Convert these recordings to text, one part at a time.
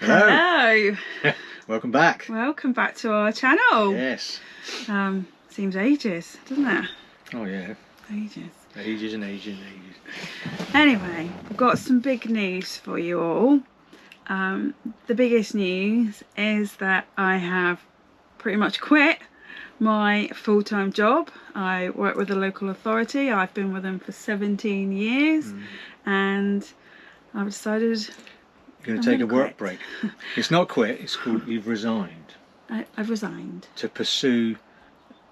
Hello. Welcome back. Welcome back to our channel. Yes. Seems ages, doesn't it? Oh yeah. Ages. Ages and ages and ages. Anyway, we've got some big news for you all. The biggest news is that I have pretty much quit my full-time job. I work with a local authority. I've been with them for 17 years and I've decided You're going to take a work break. It's not quit, it's called you've resigned. I've resigned. To pursue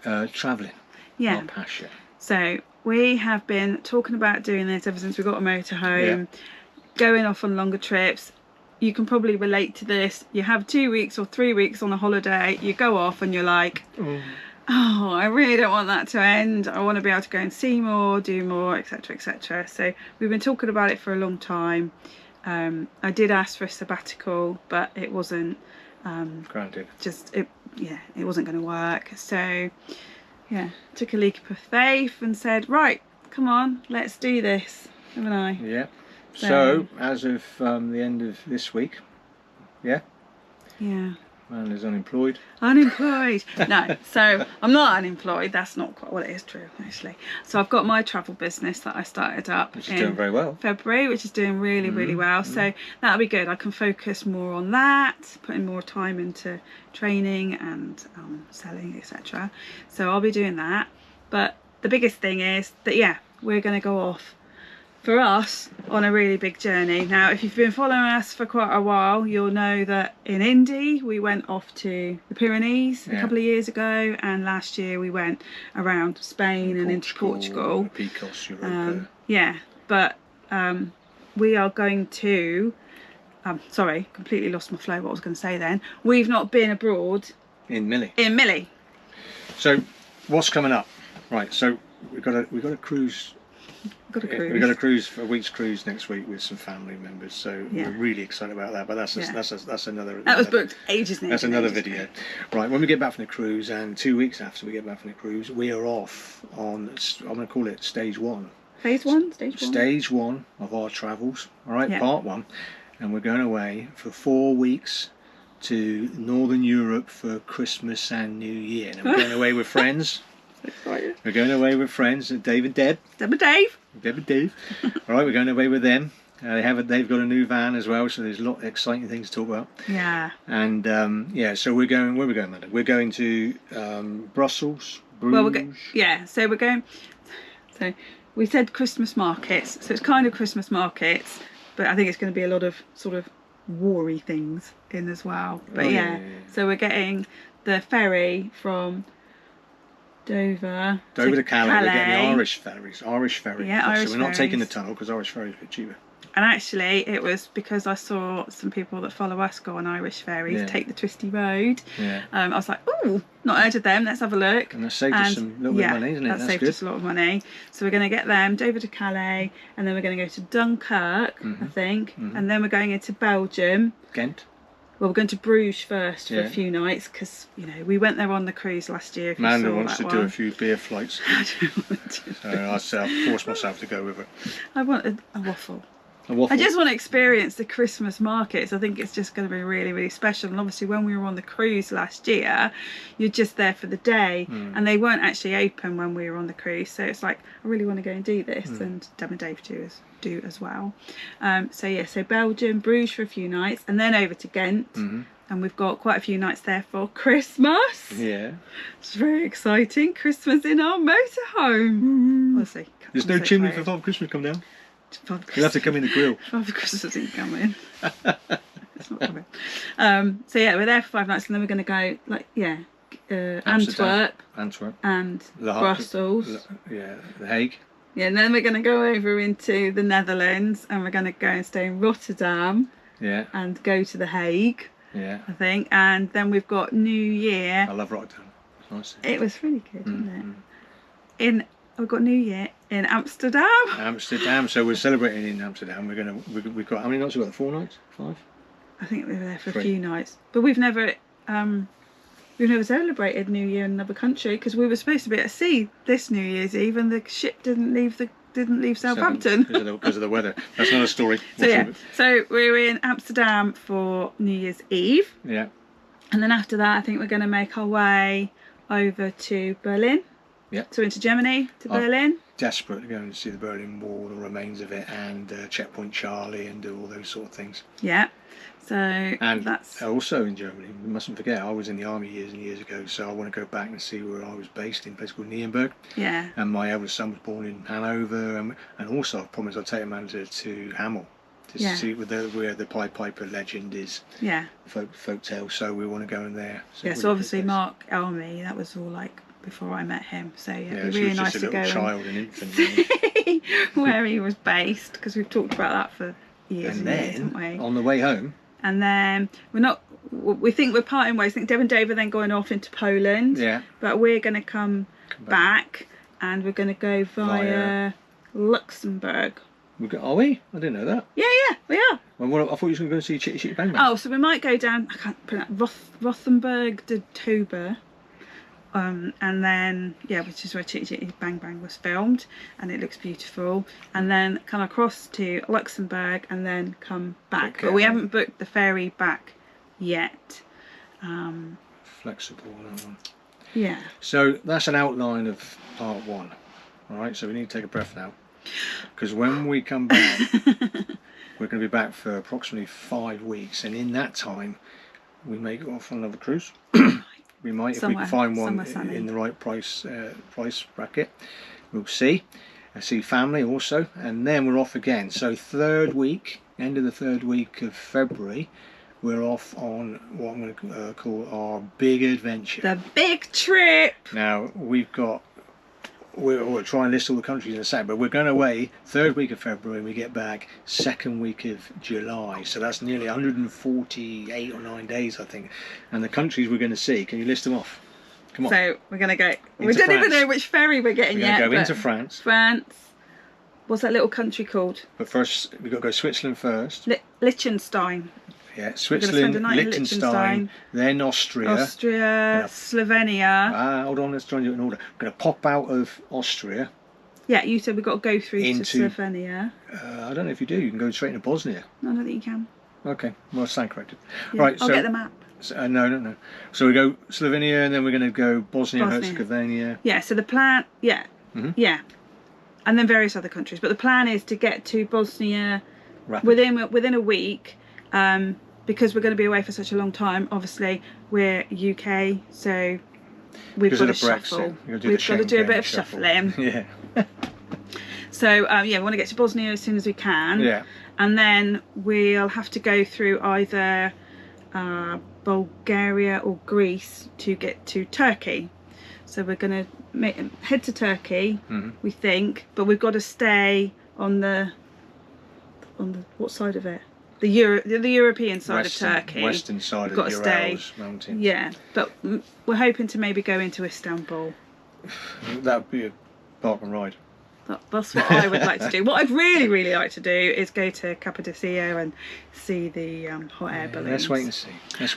travelling. Yeah. Not passion. So we have been talking about doing this ever since we got a motorhome, going off on longer trips. You can probably relate to this. You have 2 weeks or 3 weeks on a holiday, you go off and you're like, oh, I really don't want that to end. I want to be able to go and see more, do more, etc, etc. So we've been talking about it for a long time. I did ask for a sabbatical, but it wasn't granted. It wasn't going to work. So yeah, took a leap of faith and said, right, come on, let's do this, haven't I? Yeah. So as of the end of this week, yeah, man is unemployed. Unemployed. No, so I'm not unemployed. That's not quite what it is, true actually. So I've got my travel business that I started up Which is doing very well. February, which is doing really well. So that'll be good. I can focus more on that, putting more time into training and selling, etc. So I'll be doing that. But the biggest thing is that we're going to go off for us on a really big journey. Now, if you've been following us for quite a while, you'll know that in Indy we went off to the Pyrenees a couple of years ago, and last year we went around Spain and into Portugal. Picos, Europa. But we are going to sorry, completely lost my flow what I was going to say then. We've not been abroad in Millie. So what's coming up? Right, so we've got a cruise. We've got a cruise, for a week's cruise next week with some family members, so we're really excited about that. But that's another. That was booked ages ago. That's another video. Right, when we get back from the cruise, and 2 weeks after we get back from the cruise, we are off on. I'm going to call it stage one. Phase one, Stage one of our travels. All right, part one, and we're going away for 4 weeks to Northern Europe for Christmas and New Year. And we're going away with friends. We're going away with friends, Dave and Deb. Deb and Dave. All right, we're going away with them. They've got a new van as well, so there's a lot of exciting things to talk about. Yeah. And so we're going. Where are we going, Amanda? We're going to Brussels, Bruges. Well, so we're going. So we said Christmas markets, so it's kind of Christmas markets, but I think it's going to be a lot of sort of war-y things in as well. But so we're getting the ferry from Dover to Calais. We're getting the Irish ferry. Yeah, Irish so we're not taking the tunnel because Irish ferry is a bit cheaper. And actually it was because I saw some people that follow us go on Irish ferries, take the twisty road. I was like, oh, not heard of them, let's have a look. And that saved us some little bit of money, isn't it? That saved us a lot of money. So we're going to get them, Dover to Calais, and then we're going to go to Dunkirk, I think, and then we're going into Belgium. Ghent. Well, we're going to Bruges first for a few nights because, we went there on the cruise last year. Amanda wants to do a few beer flights. I don't want to. So I forced myself to go with her. I wanted a waffle. I just want to experience the Christmas markets. I think it's just going to be really, really special. And obviously when we were on the cruise last year, you're just there for the day and they weren't actually open when we were on the cruise. So it's like, I really want to go and do this. And Deb and Dave do as well. So Belgium, Bruges for a few nights, and then over to Ghent. And we've got quite a few nights there for Christmas. Yeah. It's very exciting. Christmas in our motorhome. Honestly, there's no chimney for Father Christmas come down. You'll have to come in the grill. Father Christmas didn't come in. It's not coming. We're there for 5 nights, and then we're going to go Antwerp and Brussels. The Hague. Yeah, and then we're going to go over into the Netherlands, and we're going to go and stay in Rotterdam. Yeah. And go to the Hague. Yeah. I think, and then we've got New Year. I love Rotterdam. It's nice. It was really good, wasn't it? We've got New Year in Amsterdam. So we're celebrating in Amsterdam. We've got how many nights? We've got 4 nights, 5. I think we were there for 3. A few nights, but we've never celebrated New Year in another country because we were supposed to be at sea this New Year's Eve, and the ship didn't leave the didn't leave Southampton because of the weather. That's not a story. So we're in Amsterdam for New Year's Eve. Yeah. And then after that, I think we're going to make our way over to Berlin. Yeah. So into Germany to Berlin. Desperate to go and see the Berlin Wall, the remains of it, and Checkpoint Charlie, and do all those sort of things. Yeah. So and that's also in Germany. We mustn't forget, I was in the army years and years ago, so I want to go back and see where I was based in a place called Nuremberg. Yeah. And my eldest son was born in Hanover, and also I promised I'd take him to Hamel to see where the Pied Piper legend is. Yeah. Folk tale. So we want to go in there. So so obviously Mark Elmy, that was all like before I met him. So it'd be really nice to go an infant, see where he was based, because we've talked about that for years and years, haven't we? On the way home. And then we think we're parting ways. I think Deb and Dave are then going off into Poland. Yeah. But we're going to come back, and we're going to go via Luxembourg. Are we? I didn't know that. Yeah, we are. Well, I thought you were going to go see Chitty Chitty Bang Bang. Oh, so we might go down, I can't pronounce, Rothenburg de Tober. And then, which is where Chitty Chitty Bang Bang was filmed, and it looks beautiful. And then come across to Luxembourg and then come back. Okay. But we haven't booked the ferry back yet. Flexible, that one. Yeah. So that's an outline of part 1. All right, so we need to take a breath now. Because when we come back, we're going to be back for approximately 5 weeks. And in that time, we may go off on another cruise. We might, if we can find one in the right price bracket. We'll see. I see family also, and then we're off again. So third week, end of the third week of February, we're off on what I'm going to call our big adventure. The big trip. Now we'll try and list all the countries in a second, but we're going away third week of February, and we get back second week of July. So that's nearly 148 or 9 days, I think. And the countries we're going to see, can you list them off? Come on. So we're going to go. We don't even know which ferry we're getting yet. We're going to go into France. What's that little country called? But first, we've got to go Switzerland first. Liechtenstein. Yeah, Switzerland, Liechtenstein, then Austria, Slovenia. Hold on, let's try and do it in order. We're going to pop out of Austria. Yeah, you said we've got to go through to Slovenia. I don't know if you do. You can go straight into Bosnia. No, I don't think you can. Okay, well, stand corrected. Yeah, right, I'll get the map. So, no. So we go Slovenia, and then we're going to go Bosnia and Herzegovina. Yeah, so the plan, yeah. And then various other countries. But the plan is to get to Bosnia within a week. Because we're going to be away for such a long time, obviously we're UK, so we've got to shuffle. We've got to do a bit of shuffling. Yeah. So we want to get to Bosnia as soon as we can. Yeah. And then we'll have to go through either Bulgaria or Greece to get to Turkey. So we're going to head to Turkey, we think, but we've got to stay on the what side of it? The European side of Turkey. Western side of the Urals mountains. Yeah, but we're hoping to maybe go into Istanbul. That would be a park and ride. That's what I would like to do. What I'd really, really like to do is go to Cappadocia and see the hot air balloons. Let's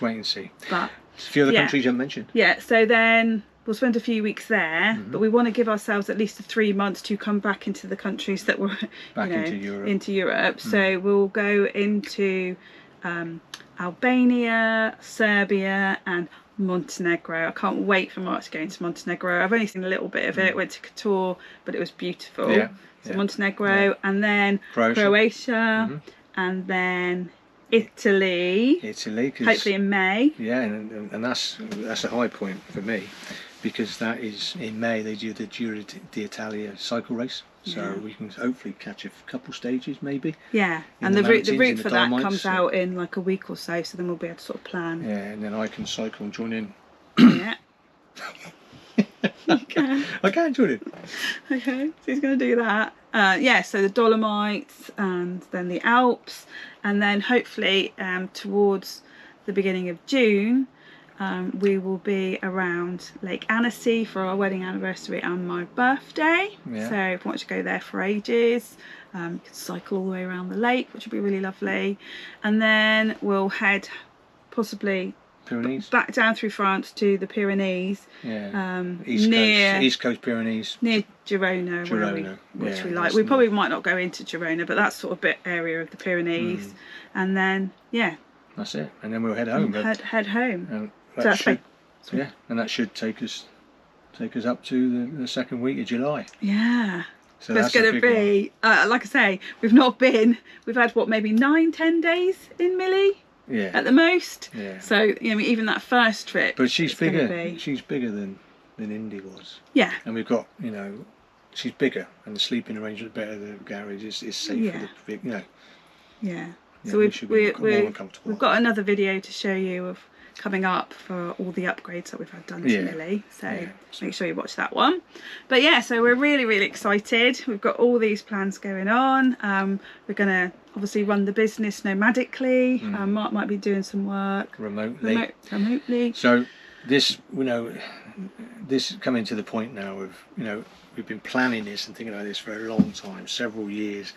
wait and see. But a few other countries you haven't mentioned. Yeah, so then we'll spend a few weeks there, but we want to give ourselves at least 3 months to come back into the countries that were into Europe. So we'll go into Albania, Serbia and Montenegro. I can't wait for Mark to go into Montenegro. I've only seen a little bit of it. Went to Kotor, but it was beautiful. Montenegro, and then Croatia. And then Italy, hopefully in May. Yeah, and that's a high point for me, because that is in May they do the Giro d'Italia cycle race, so we can hopefully catch a couple stages maybe. Yeah, and the route for that comes out in like a week or so then we'll be able to sort of plan. Yeah, and then I can cycle and join in. Yeah. I can join in. Okay, so he's going to do that. So the Dolomites and then the Alps, and then hopefully towards the beginning of June we will be around Lake Annecy for our wedding anniversary and my birthday. So I want to go there for ages. You can cycle all the way around the lake, which would be really lovely, and then we'll head possibly Pyrenees. Back down through France to the Pyrenees. Yeah. East Coast Pyrenees. Near Girona, which we like. We probably might not go into Girona, but that's sort of bit area of the Pyrenees. And then, that's it. And then we'll head home. Head home. And that should, and that should take us up to the second week of July. Yeah. So that's going to be, like I say, we've not been, we've had what, maybe 9-10 days in Millie? Yeah. At the most. Yeah. So, even that first trip. But she's bigger. She's bigger than Indy was. Yeah. And we've got, she's bigger, and the sleeping arrangement better. The garage is safe for the big, Yeah. So we've got another video to show you of coming up for all the upgrades that we've had done to Millie, so make sure you watch that one. But so we're really, really excited. We've got all these plans going on. We're gonna obviously run the business nomadically. Mark might be doing some work remotely. So this, this is coming to the point now of, we've been planning this and thinking about this for a long time, several years.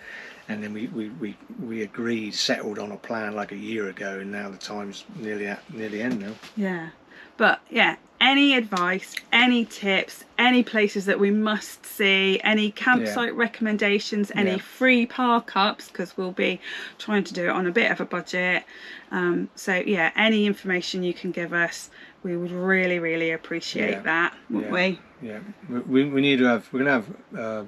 And then we agreed, settled on a plan like a year ago, and now the time's nearly the end now. Yeah, but any advice, any tips, any places that we must see, any campsite recommendations, any free park ups, because we'll be trying to do it on a bit of a budget. So any information you can give us, we would really, really appreciate that, wouldn't we? Yeah, we need to have. We're gonna have.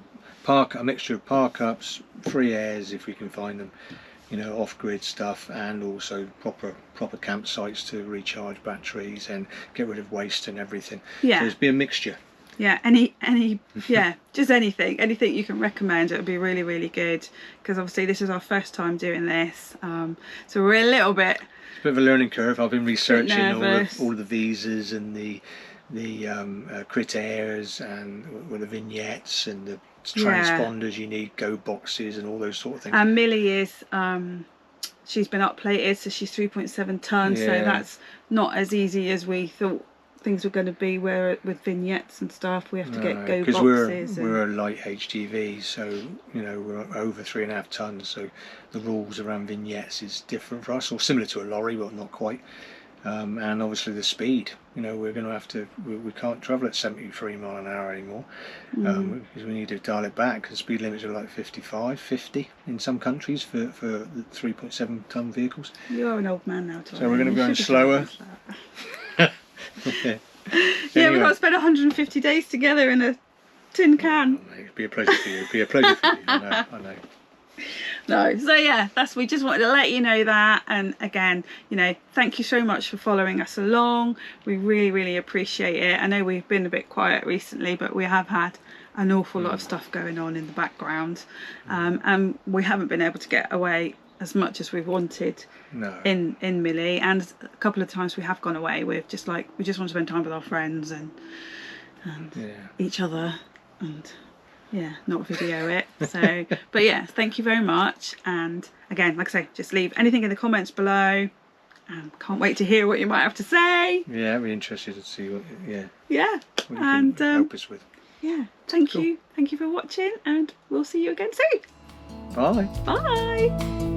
A mixture of park ups, free airs if we can find them, off-grid stuff, and also proper campsites to recharge batteries and get rid of waste and everything. So it's be a mixture. Yeah, just anything you can recommend. It would be really, really good, because obviously this is our first time doing this, so we're a little bit. It's a bit of a learning curve. I've been researching all of the visas and the crit airs and with the vignettes and the transponders you need, go boxes and all those sort of things. And Millie is she's been upplated, so she's 3.7 tons, so that's not as easy as we thought things were going to be, where with vignettes and stuff we have to get go boxes. Because we're a light HGV, so we're over 3.5 tons, so the rules around vignettes is different for us, or similar to a lorry but not quite. And obviously the speed, we're going to have to, we can't travel at 73 mile an hour anymore, because we need to dial it back, because speed limits are like 55, 50 in some countries for the 3.7 ton vehicles. You're an old man now, Tom. So we're going to be going slower. Anyway. We've got to spend 150 days together in a tin can. Oh, it'd be a pleasure for you. It'd be a pleasure for you. I know. No, so we just wanted to let you know that, and again, thank you so much for following us along. We really, really appreciate it. I know we've been a bit quiet recently, but we have had an awful lot of stuff going on in the background, and we haven't been able to get away as much as we've wanted in Millie, and a couple of times we have gone away with we just want to spend time with our friends and each other, and not video it. So but thank you very much, and again, like I say, just leave anything in the comments below. Can't wait to hear what you might have to say. I'd be interested to see what what you can help us with. Thank you for watching, and we'll see you again soon. Bye. Bye.